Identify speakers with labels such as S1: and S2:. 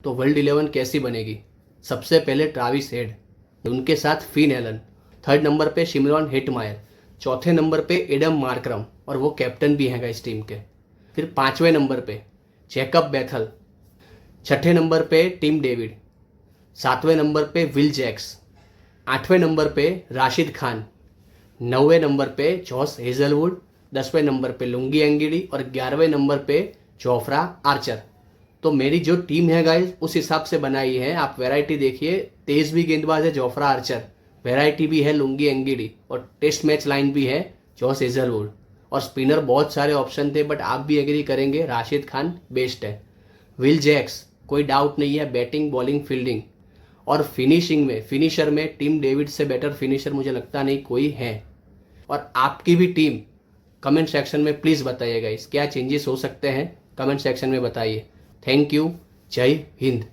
S1: तो वर्ल्ड 11 कैसी बनेगी? सबसे पहले ट्राविस हेड, उनके साथ फिन एलन, थर्ड नंबर पे शिमरॉन हेटमायर, चौथे नंबर पे एडम मार्करम और वो कैप्टन भी हैं इस टीम के। फिर पांचवें नंबर पे जैकब बेथल, छठे नंबर पे टिम डेविड, सातवें नंबर पे विल जैक्स, आठवें नंबर पे राशिद खान, नौवें नंबर पे जॉस हेजलवुड, 10वें नंबर पे लुंगी एंगिडी और 11वें नंबर पे जोफ्रा आर्चर। तो मेरी जो टीम है गाइस उस हिसाब से बनाई है। आप वैरायटी देखिए, तेज भी गेंदबाज है जोफ्रा आर्चर, वैरायटी भी है लुंगी एंगिडी और टेस्ट मैच लाइन भी है जॉस हेजलवुड और स्पिनर बहुत सारे ऑप्शन थे, बट आप भी एग्री करेंगे राशिद खान बेस्ट है। विल जैक्स कोई डाउट नहीं है, बैटिंग बॉलिंग फील्डिंग और फिनिशिंग में फिनिशर में टिम डेविड से बेटर फिनिशर मुझे लगता नहीं कोई है। और आपकी भी टीम कमेंट सेक्शन में प्लीज़ बताइएगा, इस क्या चेंजेस हो सकते हैं कमेंट सेक्शन में बताइए। थैंक यू, जय हिंद।